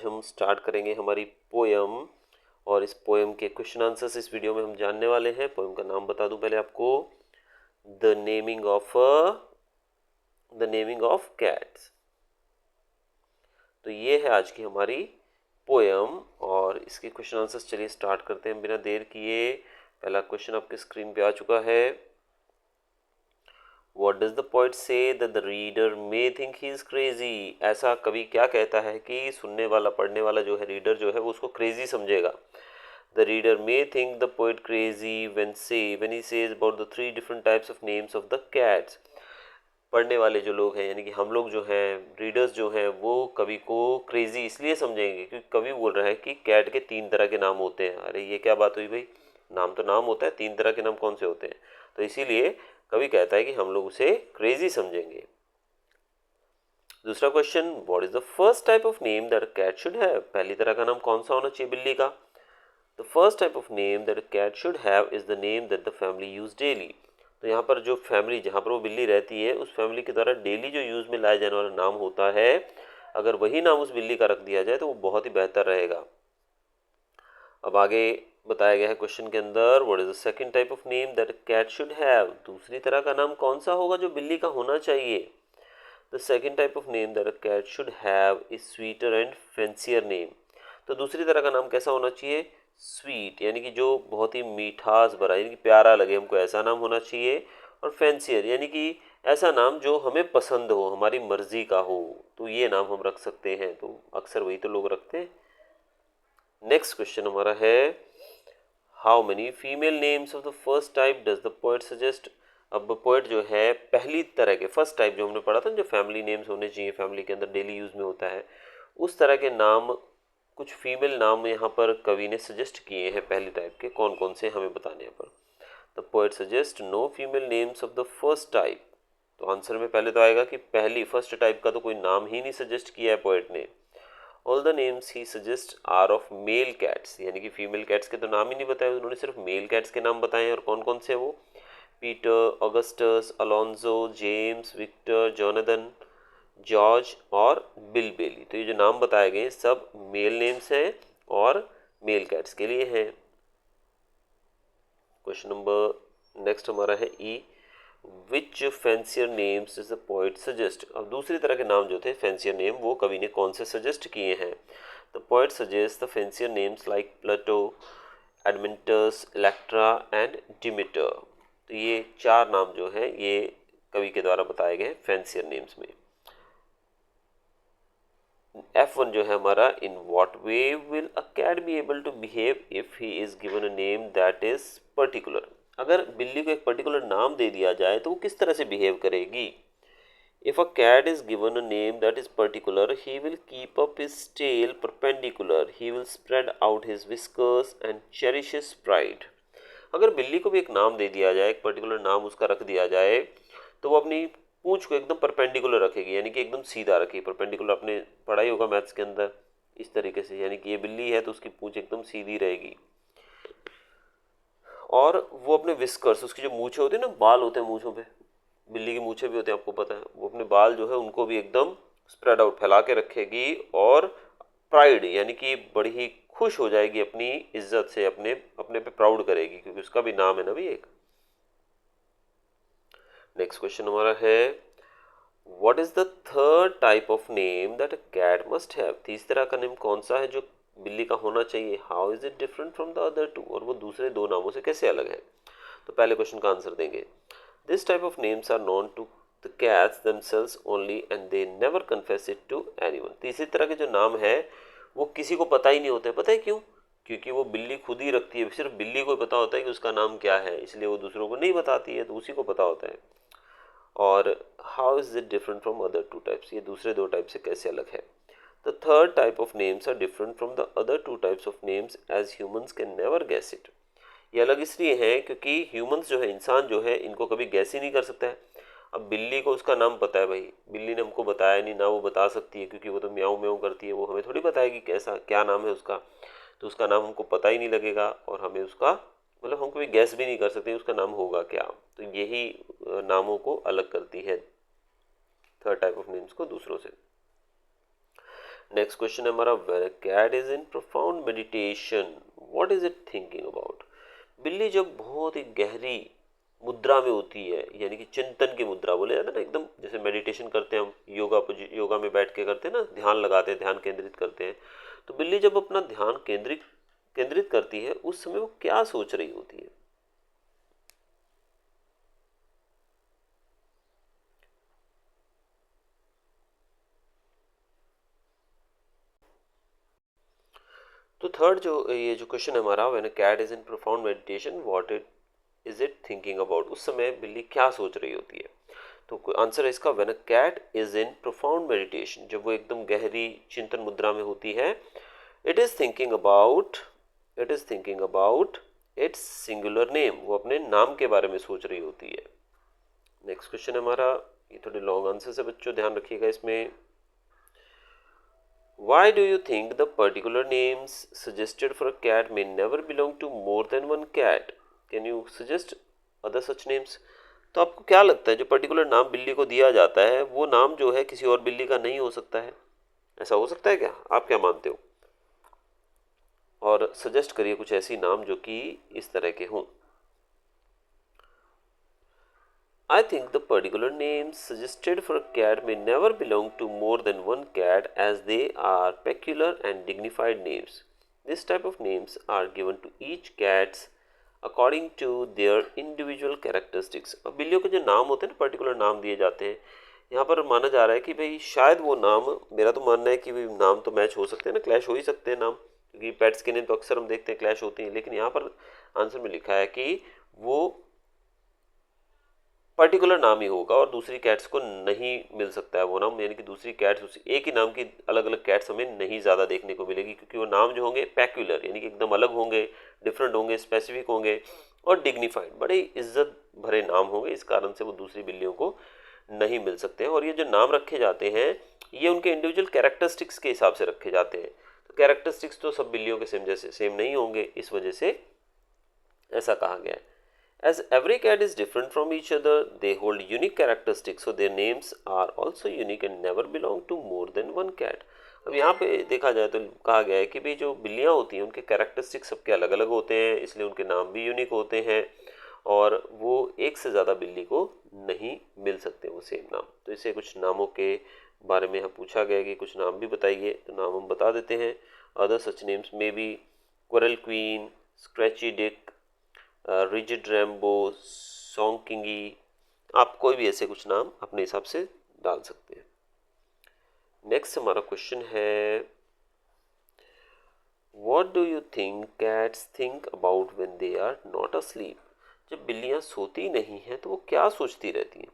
हम स्टार्ट करेंगे हमारी पोयम, और इस पोयम के क्वेश्चन आंसर्स इस वीडियो में हम जानने वाले हैं। पोयम का नाम बता दूं पहले आपको, द नेमिंग ऑफ कैट्स। तो ये है आज की हमारी पोयम और इसके क्वेश्चन आंसर्स। चलिए स्टार्ट करते हैं बिना देर किए। पहला क्वेश्चन आपके स्क्रीन पे आ चुका है। What does the poet say that the reader may think he is crazy? ऐसा कवि क्या कहता है कि सुनने वाला, पढ़ने वाला जो है, रीडर जो है, वो उसको क्रेजी समझेगा। The reader may think the poet crazy when he says about the 3 different types of names of the cats. पढ़ने वाले जो लोग हैं, यानी कि हम लोग जो हैं, रीडर्स जो हैं, वो कवि को क्रेजी इसलिए समझेंगे क्योंकि कवि बोल रहा है कि कैट के 3 तरह के नाम होते हैं। अरे ये क्या बात हुई भाई, नाम तो नाम होता है, 3 तरह के नाम कौन से होते हैं? तो इसीलिए कवि कहता है कि हम लोग उसे क्रेजी समझेंगे। दूसरा question, what is the first type of name that a cat should have? पहली तरह का नाम कौन सा होना चाहिए बिल्ली का? The first type of name that a cat should have is the name that the family use daily. तो यहाँ पर जो फैमिली, जहाँ पर वो बिल्ली रहती है, उस फैमिली के द्वारा डेली जो यूज में लाया जाने वाला नाम होता है, अगर वही नाम उस बिल्ली का रख दिया जाए तो वो बहुत ही बेहतर रहेगा। अब आगे बताया गया है क्वेश्चन के अंदर, what is the second type of name that cat should have? दूसरी तरह का नाम कौन सा होगा जो बिल्ली का होना चाहिए? The second type of name that cat should have is sweeter and fancier name. तो दूसरी तरह का नाम कैसा होना चाहिए? स्वीट, यानी कि जो बहुत ही मीठास भरा, यानी कि प्यारा लगे हमको, ऐसा नाम होना चाहिए। और फैंसियर, यानी कि ऐसा नाम जो हमें पसंद हो, हमारी मर्जी का हो, तो ये नाम हम रख सकते हैं। तो अक्सर वही तो लोग रखते हैं। नेक्स्ट क्वेश्चन हमारा है, how many female names of the first type does the poet suggest? अब पोएट जो है पहली तरह के, फर्स्ट टाइप जो हमने पढ़ा था, जो फैमिली नेम्स होने चाहिए, फैमिली के अंदर डेली यूज में होता है, उस तरह के नाम, कुछ फीमेल नाम यहाँ पर कवि ने सजेस्ट किए हैं पहली टाइप के। कौन कौन से हमें बताने हैं पर। The poet suggest no female names of the first type. तो आंसर में पहले तो आएगा कि पहली, फर्स्ट टाइप का तो कोई नाम ही नहीं सजेस्ट किया है पोएट ने। ऑल द नेम्स ही suggest are of male cats, यानी कि फीमेल कैट्स के तो नाम ही नहीं बताए उन्होंने, सिर्फ मेल कैट्स के नाम बताए हैं। और कौन कौन से वो? Peter, Augustus, Alonzo, James, Victor, Jonathan, George और बिल बेली। तो ये जो नाम बताए गए सब मेल नेम्स हैं और मेल कैट्स के लिए हैं। क्वेश्चन नंबर नेक्स्ट हमारा है E, which fancier names is the poet suggest? अब दूसरी तरह के नाम जो थे फैंसियर नेम, वो कवि ने कौन से सजेस्ट किए हैं? The poet suggest the fancier names like Plato, Admetus, Electra and Demeter. तो ये 4 नाम जो हैं ये कवि के द्वारा बताए गए फैंसियर नेम्स में। F1 जो है हमारा, in what way will a cat be able to behave if he is given a name that is particular? अगर बिल्ली को एक पर्टिकुलर नाम दे दिया जाए तो वो किस तरह से बिहेव करेगी? If a cat is given a name that is particular, he will keep up his tail perpendicular, he will spread out his whiskers and cherish his pride. अगर बिल्ली को भी एक नाम दे दिया जाए, एक पर्टिकुलर नाम उसका रख दिया जाए, तो वो अपनी पूंछ को एकदम परपेंडिकुलर रखेगी, यानी कि एकदम सीधा रखेगी। परपेंडिकुलर आपने पढ़ाई होगा मैथ्स के अंदर, इस तरीके से, यानी कि ये बिल्ली है तो उसकी पूंछ एकदम सीधी रहेगी। और वो अपने विस्कर्स, उसकी जो मूछें होती है ना, बाल होते हैं मूछों पे, बिल्ली की मूछें भी होते हैं, आपको पता है, वो अपने बाल जो है उनको भी एकदम स्प्रेड आउट, फैला के रखेगी। और प्राइड, यानी कि बड़ी ही खुश हो जाएगी अपनी इज्जत से, अपने अपने पे प्राउड करेगी, क्योंकि उसका भी नाम है ना भी एक। नेक्स्ट क्वेश्चन हमारा है, what is the third type of name that a cat must have? तीसरा का नेम कौन सा है जो बिल्ली का होना चाहिए? How is it different from the other two? और वो दूसरे 2 नामों से कैसे अलग है? तो पहले क्वेश्चन का आंसर देंगे, this type of names are known to the cats themselves only and they never confess it to anyone. तीसरी तरह के जो नाम है वो किसी को पता ही नहीं होते। पता है क्यों? क्योंकि वो बिल्ली खुद ही रखती है, सिर्फ बिल्ली को पता होता है कि उसका नाम क्या है, इसलिए वो दूसरों को नहीं बताती है, तो उसी को पता होता है। और how is it different from other 2 types? ये दूसरे 2 टाइप से कैसे अलग है? The third type of names are different from the other 2 types of names as humans can never guess it. ये अलग इसलिए है क्योंकि ह्यूमंस जो है, इंसान जो है, इनको कभी गैस ही नहीं कर सकता है। अब बिल्ली को उसका नाम पता है भाई, बिल्ली ने हमको बताया नहीं ना, वो बता सकती है क्योंकि वो तो म्याऊं म्याऊं करती है, वो हमें थोड़ी बताएगी कैसा क्या नाम है उसका। तो उसका नाम हमको पता ही नहीं लगेगा और हमें उसका, मतलब हम कभी गैस भी नहीं कर सकते उसका नाम होगा क्या। तो यही नामों को अलग करती है, थर्ड टाइप ऑफ नेम्स को दूसरों से। नेक्स्ट क्वेश्चन है हमारा, when a cat is in profound meditation what is it thinking about. बिल्ली जब बहुत ही गहरी मुद्रा में होती है, यानी कि चिंतन की मुद्रा बोले जाता है ना, एकदम जैसे मेडिटेशन करते हैं हम, योगा में बैठ के करते हैं ना, ध्यान लगाते हैं, ध्यान केंद्रित करते हैं। तो बिल्ली जब अपना ध्यान केंद्रित केंद्रित करती है, उस समय वो क्या सोच रही होती है। तो थर्ड जो ये जो क्वेश्चन है हमारा, when a cat is in profound meditation what it is it thinking about, उस समय बिल्ली क्या सोच रही होती है। तो आंसर है इसका, when a cat is in profound meditation, जब वो एकदम गहरी चिंतन मुद्रा में होती है, it is thinking about it is thinking about its singular name, वो अपने नाम के बारे में सोच रही होती है। नेक्स्ट क्वेश्चन है हमारा, ये थोड़े लॉन्ग आंसर है बच्चों, ध्यान रखिएगा इसमें। Why do you think the particular names suggested for a cat may never belong to more than one cat? Can you suggest other such names? तो आपको क्या लगता है जो पर्टिकुलर नाम बिल्ली को दिया जाता है, वो नाम जो है किसी और बिल्ली का नहीं हो सकता है? ऐसा हो सकता है क्या? आप क्या मानते हो? और सजेस्ट करिए कुछ ऐसी नाम जो कि इस तरह के हों। I think the particular names suggested for a cat may never belong to more than one cat as they are peculiar and dignified names. This type of names are given to each cats according to their individual characteristics. अब बिल्लियों के जो नाम होते हैं ना, particular नाम दिए जाते हैं। यहाँ पर माना जा रहा है कि भाई शायद वो नाम, मेरा तो मानना है कि भाई नाम तो मैच हो सकते हैं ना, क्लैश हो ही सकते हैं नाम, क्योंकि पेट्स के नेम तो अक्सर हम देखते हैं क्लैश होती हैं, लेकिन यहाँ पर आंसर में लिखा है कि वो पर्टिकुलर नाम ही होगा और दूसरी कैट्स को नहीं मिल सकता है वो नाम, यानी कि दूसरी कैट्स उस एक ही नाम की अलग अलग कैट्स हमें नहीं ज़्यादा देखने को मिलेगी, क्योंकि वो नाम जो होंगे पैक्यूलर यानी कि एकदम अलग होंगे, डिफरेंट होंगे, स्पेसिफिक होंगे और डिग्निफाइड, बड़े इज्जत भरे नाम होंगे। इस कारण से वो दूसरी बिल्लियों को नहीं मिल सकते हैं। और ये जो नाम रखे जाते हैं, ये उनके इंडिविजुअल कैरेक्टरिस्टिक्स के हिसाब से रखे जाते हैं। तो कैरेक्टरिस्टिक्स तो सब बिल्लियों के सेम नहीं होंगे, इस वजह से ऐसा कहा गया है। As every cat is different from each other, they hold unique characteristics, so their names are also unique and never belong to more than one cat. अब यहाँ पे देखा जाए तो कहा गया है कि भाई जो बिल्लियाँ होती हैं उनके कैरेक्टरिस्टिक्स सबके अलग अलग होते हैं, इसलिए उनके नाम भी यूनिक होते हैं और वो एक से ज़्यादा बिल्ली को नहीं मिल सकते वो सेम नाम। तो इससे कुछ नामों के बारे में यहाँ पूछा गया कि कुछ नाम भी बताइए, तो नाम हम बता देते हैं। अदर सच नेम्स में भी quarrel queen, scratchy Dick, rigid Rambo, song Kingy, आप कोई भी ऐसे कुछ नाम अपने हिसाब से डाल सकते हैं। नेक्स्ट हमारा क्वेश्चन है, what do you think cats think about when they are not asleep? जब बिल्लियाँ सोती नहीं हैं तो वो क्या सोचती रहती हैं?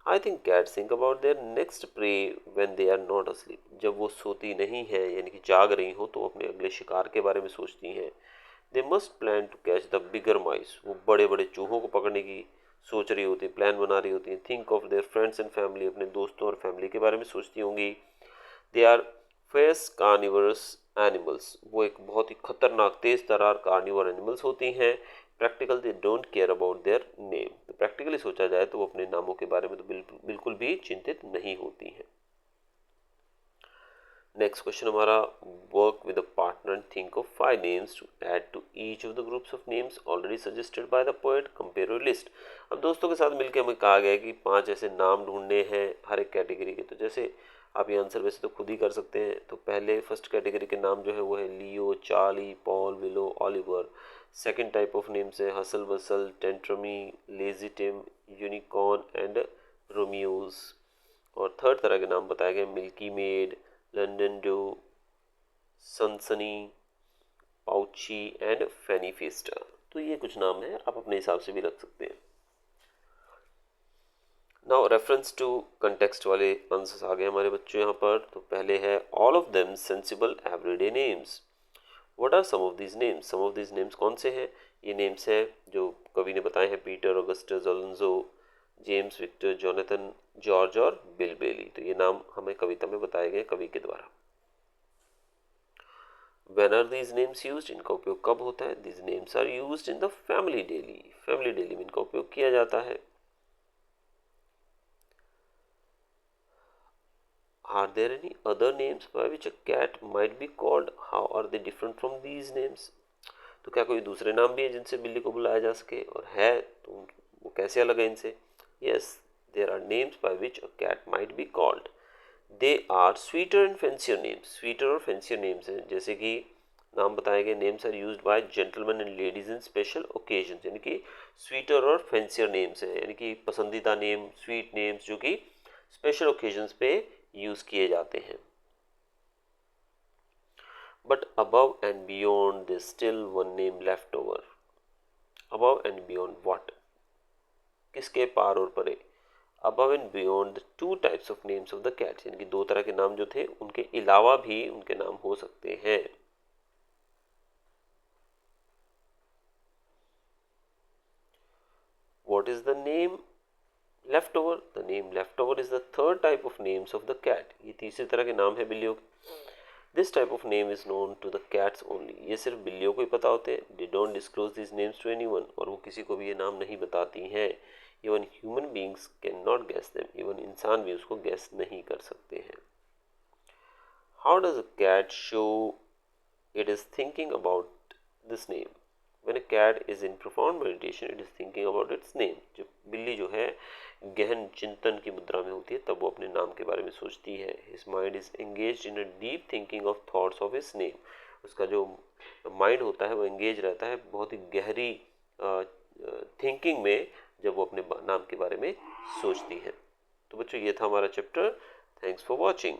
I think cats think about their next prey when they are not asleep. जब वो सोती नहीं है यानी कि जाग रही हो, तो वो अपने अगले शिकार के बारे में सोचती हैं। They must plan to catch the bigger mice, वो बड़े बड़े चूहों को पकड़ने की सोच रही होती है, प्लान बना रही होती है। Think of their friends and family, अपने दोस्तों और फैमिली के बारे में सोचती होंगी। They are fierce carnivores animals, वो एक बहुत ही खतरनाक तेज तरार कार्निवर एनिमल्स होती हैं। Practical, they don't care about their name, तो प्रैक्टिकली सोचा जाए तो वो अपने नामों के बारे में तो बिल्कुल भी चिंतित नहीं होती हैं। नेक्स्ट क्वेश्चन हमारा, work with a partner and think of 5 names to add to each of the groups of names already suggested by the poet, compare your list. अब दोस्तों के साथ मिलकर हमें कहा गया है कि 5 ऐसे नाम ढूंढने हैं हर एक कैटेगरी के। तो जैसे आप ये आंसर वैसे तो खुद ही कर सकते हैं। तो पहले फर्स्ट कैटेगरी के नाम जो है वो है Leo, Charlie, Paul, Willow, Oliver. Second type of names है hustle bustle, tantrumy, lazy Tim, unicorn and Romeos. और थर्ड तरह के नाम बताए गए मिल्की मेड, लंडन डो, सनसनी, पाउची एंड फैनी फेस्टा। तो ये कुछ नाम है, आप अपने हिसाब से भी रख सकते हैं। नाउ रेफरेंस टू कंटेक्स्ट वाले आंसर्स आ गए हमारे बच्चों यहाँ पर। तो पहले है all of them sensible everyday names. What are some of these names? Some of these names कौन से हैं? ये नेम्स हैं जो कवि ने बताए हैं, Peter, Augustus, Alonzo, James, Victor, Jonathan, George और बिल बेली। तो ये नाम हमें कविता में बताए गए कवि के द्वारा। When are these names used? इनका उपयोग कब होता है? These names are used in the family daily. Family daily में इनका उपयोग किया जाता है। Are there any other names by which a cat might be called, how are they different from these names. तो क्या कोई दूसरे नाम भी है जिनसे बिल्ली को बुलाया जा सके, और है तो वो कैसे अलग है इनसे। Yes, there are names by which a cat might be called, they are sweeter and fancier names. Sweeter और फेंसियर नेम्स हैं, जैसे कि नाम बताए गए names are used by gentleman and ladies in special occasions, यानी कि स्वीटर और फेंसियर नेम्स हैं, यानी कि पसंदीदा नेम, स्वीट नेम्स जो कि स्पेशल ओकेजन्स पे यूज किए जाते हैं। But above and beyond this still one name left over. Above and beyond what, किसके पार और परे। Above and beyond the two types of names of the cats, यानी कि दो तरह के नाम जो थे उनके अलावा भी उनके नाम हो सकते हैं। What is the name left over? The name left over is the third type of names of the cat. ये तीसरी तरह के नाम है बिल्लियों के। This type of name is known to the cats only. ये सिर्फ बिल्लियों को ही पता होते हैं। They don't disclose these names to anyone. और वो किसी को भी ये नाम नहीं बताती हैं। Even human beings cannot guess them. Even इंसान भी उसको guess नहीं कर सकते हैं। How does a cat show it is thinking about this name? When a cat is in profound meditation, it is thinking about its name. जब बिल्ली जो है गहन चिंतन की मुद्रा में होती है तब वो अपने नाम के बारे में सोचती है। His mind is engaged in a deep thinking of thoughts of his name. उसका जो माइंड होता है वो एंगेज रहता है बहुत ही गहरी थिंकिंग में जब वो अपने नाम के बारे में सोचती है। तो बच्चों ये था हमारा चैप्टर। Thanks for watching.